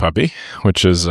puppy, which is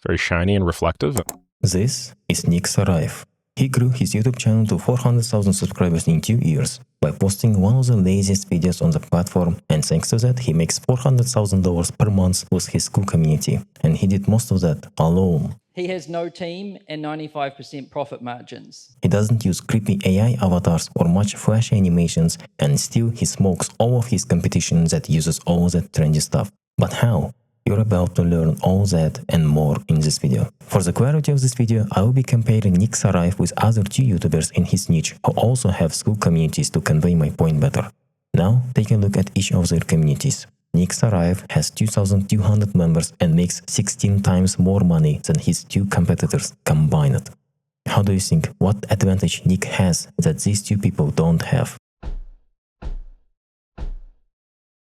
very shiny and reflective. This is Nick Sarayev. He grew his YouTube channel to 400,000 subscribers in 2 years by posting one of the laziest videos on the platform, and thanks to that he makes $400,000 per month with his school community, and he did most of that alone. He has no team and 95% profit margins. He doesn't use creepy AI avatars or much flashy animations, and still he smokes all of his competition that uses all that trendy stuff. But how? You're about to learn all that and more in this video. For the clarity of this video, I will be comparing Nick Sarayev with other 2 YouTubers in his niche who also have school communities to convey my point better. Now, take a look at each of their communities. Nick Sarayev has 2,200 members and makes 16 times more money than his 2 competitors combined. How do you think? What advantage Nick has that these 2 people don't have?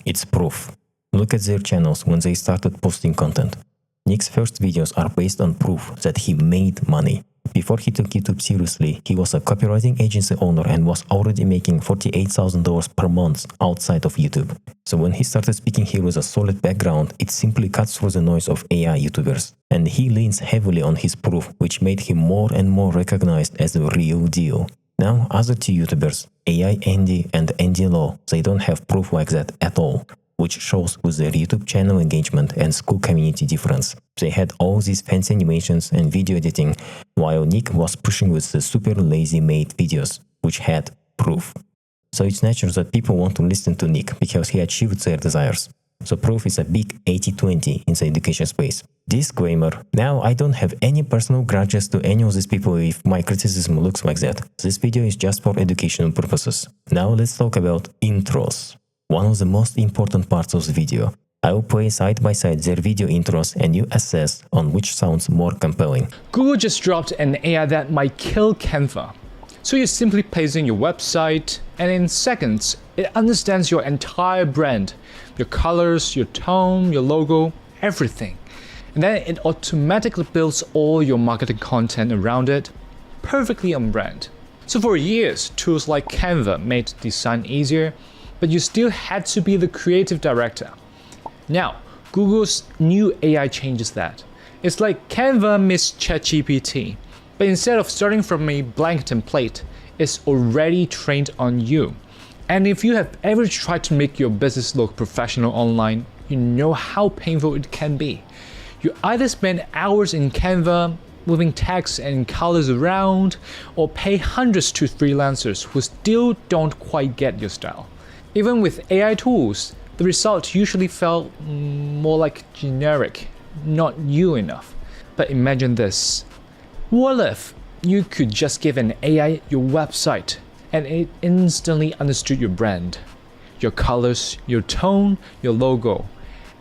It's proof. Look at their channels when they started posting content. Nick's first videos are based on proof that he made money. Before he took YouTube seriously, he was a copywriting agency owner and was already making $48,000 per month outside of YouTube. So when he started speaking here with a solid background, it simply cuts through the noise of AI YouTubers. And he leans heavily on his proof, which made him more and more recognized as the real deal. Now, other 2 YouTubers, AI Andy and Andy Law, they don't have proof like that at all, which shows with their YouTube channel engagement and school community difference. They had all these fancy animations and video editing, while Nick was pushing with the super lazy made videos, which had proof. So it's natural that people want to listen to Nick because he achieved their desires. So proof is a big 80-20 in the education space. Disclaimer, now I don't have any personal grudges to any of these people if my criticism looks like that. This video is just for educational purposes. Now let's talk about intros. One of the most important parts of the video. I will play side by side their video intros and you assess on which sounds more compelling. Google just dropped an AI that might kill Canva. So you simply place in your website and in seconds, it understands your entire brand, your colors, your tone, your logo, everything. And then it automatically builds all your marketing content around it, perfectly on brand. So for years, tools like Canva made design easier, but you still had to be the creative director. Now, Google's new AI changes that. It's like Canva meets ChatGPT, but instead of starting from a blank template, it's already trained on you. And if you have ever tried to make your business look professional online, you know how painful it can be. You either spend hours in Canva moving text and colors around, or pay hundreds to freelancers who still don't quite get your style. Even with AI tools, the result usually felt more like generic, not you enough. But imagine this. What if you could just give an AI your website and it instantly understood your brand, your colors, your tone, your logo,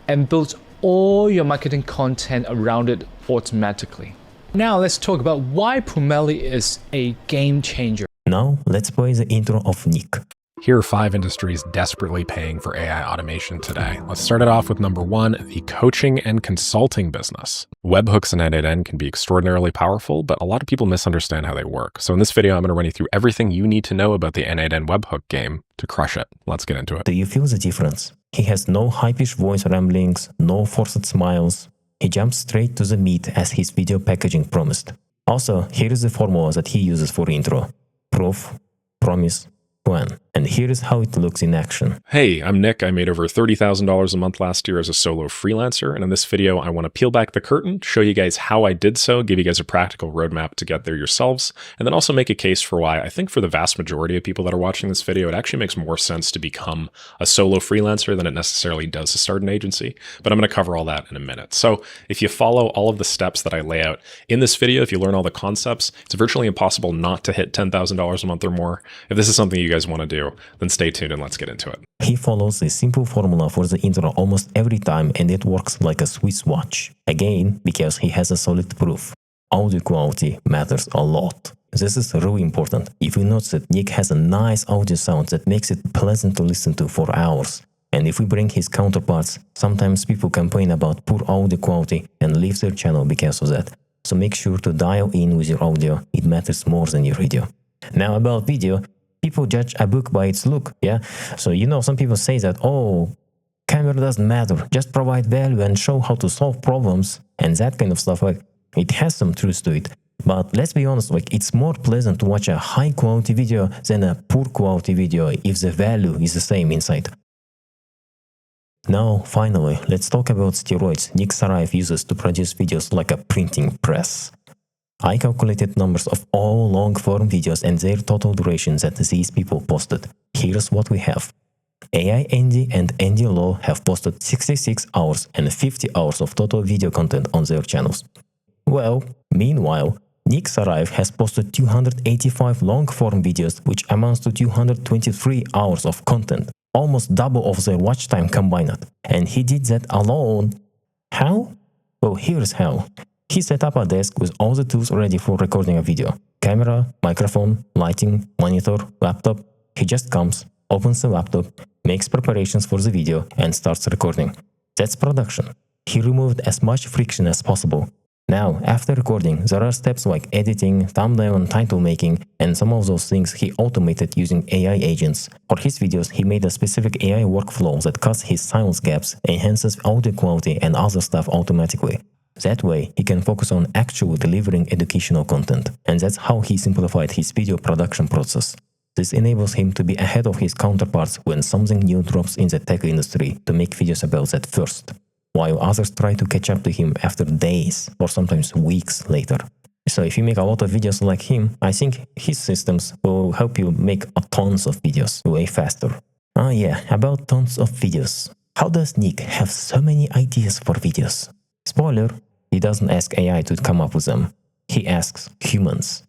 and built all your marketing content around it automatically? Now let's talk about why Pumeli is a game changer. Now let's play the intro of Nick. Here are 5 industries desperately paying for AI automation today. Let's start it off with number 1, the coaching and consulting business. Webhooks and end-to-end can be extraordinarily powerful, but a lot of people misunderstand how they work. So in this video, I'm going to run you through everything you need to know about the end-to-end webhook game to crush it. Let's get into it. Do you feel the difference? He has no high-pitched voice ramblings, no forced smiles. He jumps straight to the meat as his video packaging promised. Also, here is the formula that he uses for intro. Proof, promise, plan. And here is how it looks in action. Hey, I'm Nick. I made over $30,000 a month last year as a solo freelancer. And in this video, I want to peel back the curtain, show you guys how I did so, give you guys a practical roadmap to get there yourselves, and then also make a case for why I think for the vast majority of people that are watching this video, it actually makes more sense to become a solo freelancer than it necessarily does to start an agency. But I'm going to cover all that in a minute. So if you follow all of the steps that I lay out in this video, if you learn all the concepts, it's virtually impossible not to hit $10,000 a month or more. If this is something you guys want to do, then stay tuned and let's get into it. He follows a simple formula for the intro almost every time and it works like a Swiss watch. Again, because he has a solid proof. Audio quality matters a lot. This is really important. If you notice that Nick has a nice audio sound that makes it pleasant to listen to for hours. And if we bring his counterparts, sometimes people complain about poor audio quality and leave their channel because of that. So make sure to dial in with your audio. It matters more than your video. Now about video. People judge a book by its look, yeah? So, some people say that, oh, camera doesn't matter, just provide value and show how to solve problems and that kind of stuff. Like, it has some truth to it. But let's be honest, like, it's more pleasant to watch a high quality video than a poor quality video if the value is the same inside. Now, finally, let's talk about steroids Nick Sarayev uses to produce videos like a printing press. I calculated numbers of all long-form videos and their total duration that these people posted. Here's what we have. AI Andy and Andy Law have posted 66 hours and 50 hours of total video content on their channels. Well, meanwhile, Nick Sarayev has posted 285 long-form videos, which amounts to 223 hours of content, almost double of their watch time combined. And he did that alone. How? Well, here's how. He set up a desk with all the tools ready for recording a video. Camera, microphone, lighting, monitor, laptop. He just comes, opens the laptop, makes preparations for the video, and starts recording. That's production. He removed as much friction as possible. Now, after recording, there are steps like editing, thumbnail and title making, and some of those things he automated using AI agents. For his videos, he made a specific AI workflow that cuts his silence gaps, enhances audio quality and other stuff automatically. That way, he can focus on actually delivering educational content, and that's how he simplified his video production process. This enables him to be ahead of his counterparts when something new drops in the tech industry to make videos about that first, while others try to catch up to him after days or sometimes weeks later. So if you make a lot of videos like him, I think his systems will help you make tons of videos way faster. Oh yeah, about tons of videos. How does Nick have so many ideas for videos? Spoiler, he doesn't ask AI to come up with them. He asks humans.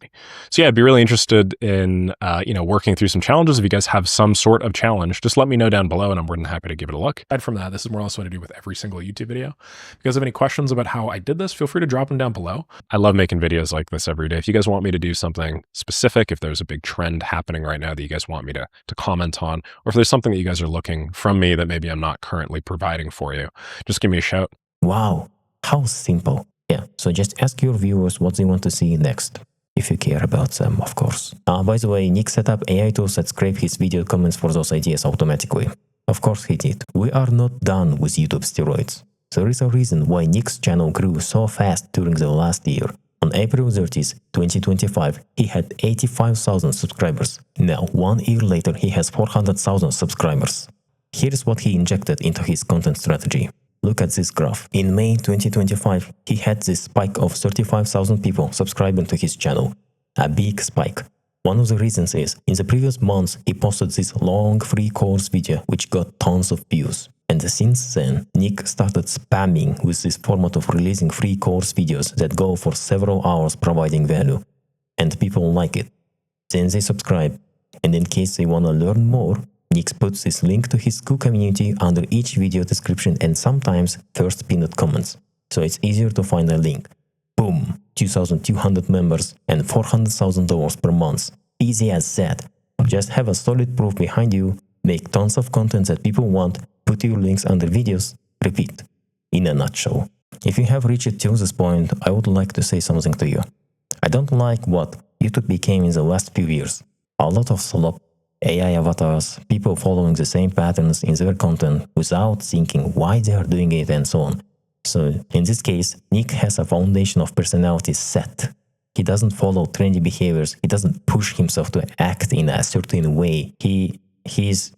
So yeah, I'd be really interested in, working through some challenges. If you guys have some sort of challenge, just let me know down below and I'm more than happy to give it a look. Aside from that, this is more or less what I do with every single YouTube video. If you guys have any questions about how I did this, feel free to drop them down below. I love making videos like this every day. If you guys want me to do something specific, if there's a big trend happening right now that you guys want me to comment on, or if there's something that you guys are looking from me that maybe I'm not currently providing for you, just give me a shout. Wow, how simple. Yeah, so just ask your viewers what they want to see next, if you care about them, of course. By the way, Nick set up AI tools that scrape his video comments for those ideas automatically. Of course he did. We are not done with YouTube steroids. There is a reason why Nick's channel grew so fast during the last year. On April 30th, 2025, he had 85,000 subscribers. Now, 1 year later, he has 400,000 subscribers. Here's what he injected into his content strategy. Look at this graph. In May 2025, he had this spike of 35,000 people subscribing to his channel. A big spike. One of the reasons is, in the previous months, he posted this long free course video which got tons of views. And since then, Nick started spamming with this format of releasing free course videos that go for several hours providing value. And people like it. Then they subscribe. And in case they want to learn more, Nick puts this link to his school community under each video description and sometimes first pinned comments, so it's easier to find a link. Boom! 2,200 members and $400,000 per month. Easy as that. Just have a solid proof behind you, make tons of content that people want, put your links under videos, repeat. In a nutshell. If you have reached till this point, I would like to say something to you. I don't like what YouTube became in the last few years. A lot of slop, AI avatars, people following the same patterns in their content without thinking why they are doing it and so on. So in this case, Nick has a foundation of personality set. He doesn't follow trendy behaviors, he doesn't push himself to act in a certain way. He's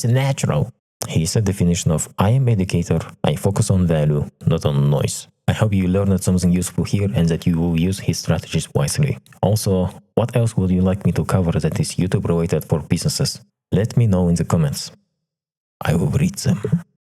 natural. He's a definition of I am educator, I focus on value, not on noise. I hope you learned something useful here and that you will use his strategies wisely. Also, what else would you like me to cover that is YouTube related for businesses? Let me know in the comments. I will read them.